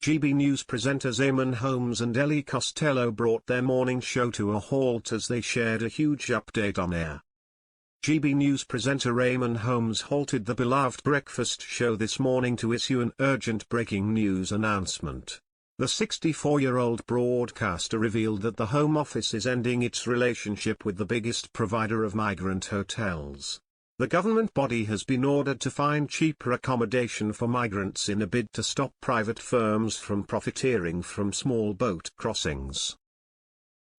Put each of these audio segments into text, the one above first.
GB News presenters Eamonn Holmes and Ellie Costello brought their morning show to a halt as they shared a huge update on air. GB News presenter Eamonn Holmes halted the beloved breakfast show this morning to issue an urgent breaking news announcement. The 64-year-old broadcaster revealed that the Home Office is ending its relationship with the biggest provider of migrant hotels. The government body has been ordered to find cheaper accommodation for migrants in a bid to stop private firms from profiteering from small boat crossings.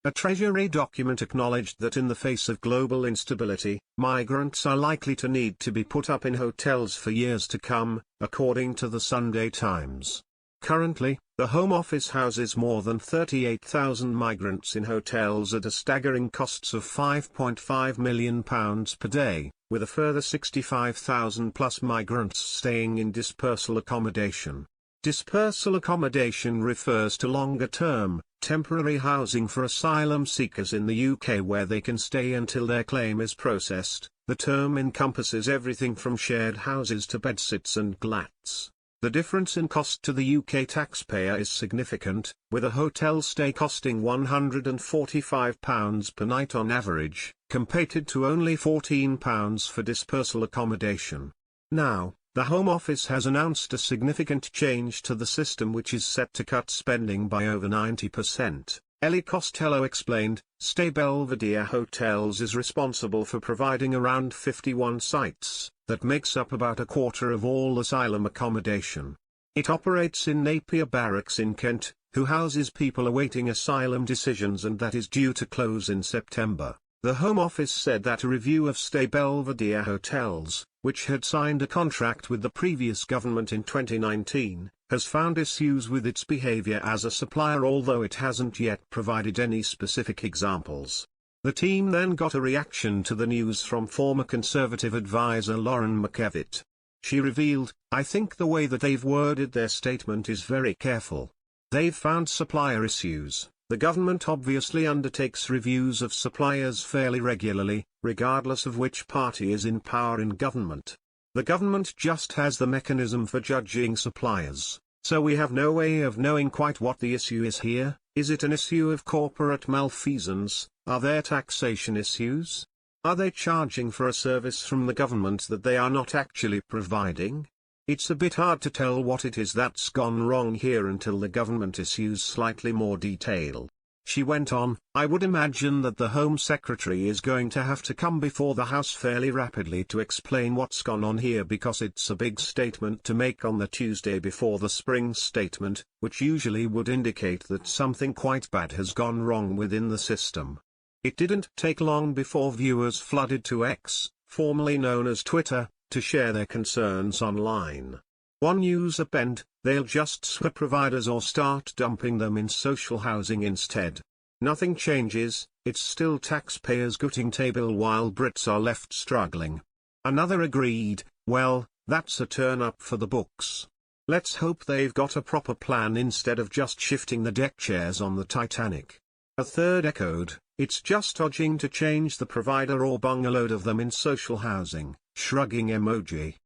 A Treasury document acknowledged that in the face of global instability, migrants are likely to need to be put up in hotels for years to come, according to the Sunday Times. Currently, the Home Office houses more than 38,000 migrants in hotels at a staggering costs of £5.5 million per day, with a further 65,000 plus migrants staying in dispersal accommodation. Dispersal accommodation refers to longer-term, temporary housing for asylum seekers in the UK where they can stay until their claim is processed. The term encompasses everything from shared houses to bedsits and glats. The difference in cost to the UK taxpayer is significant, with a hotel stay costing £145 per night on average, compared to only £14 for dispersal accommodation. Now, the Home Office has announced a significant change to the system which is set to cut spending by over 90%. Ellie Costello explained, Stay Belvedere Hotels is responsible for providing around 51 sites, that makes up about a quarter of all asylum accommodation. It operates in Napier Barracks in Kent, who houses people awaiting asylum decisions, and that is due to close in September. The Home Office said that a review of Stay Belvedere Hotels, which had signed a contract with the previous government in 2019, has found issues with its behavior as a supplier, although it hasn't yet provided any specific examples. The team then got a reaction to the news from former Conservative advisor Lauren McKevitt. She revealed, I think the way that they've worded their statement is very careful. They've found supplier issues. The government obviously undertakes reviews of suppliers fairly regularly, regardless of which party is in power in government. The government just has the mechanism for judging suppliers, so we have no way of knowing quite what the issue is here. Is it an issue of corporate malfeasance? Are there taxation issues? Are they charging for a service from the government that they are not actually providing? It's a bit hard to tell what it is that's gone wrong here until the government issues slightly more detail. She went on, I would imagine that the Home Secretary is going to have to come before the House fairly rapidly to explain what's gone on here, because it's a big statement to make on the Tuesday before the spring statement, which usually would indicate that something quite bad has gone wrong within the system. It didn't take long before viewers flooded to X, formerly known as Twitter, to share their concerns online. One user penned, they'll just swap providers or start dumping them in social housing instead. Nothing changes, it's still taxpayers gutting table while Brits are left struggling. Another agreed, well, that's a turn up for the books. Let's hope they've got a proper plan instead of just shifting the deck chairs on the Titanic. A third echoed, it's just dodging to change the provider or bung a load of them in social housing, shrugging emoji.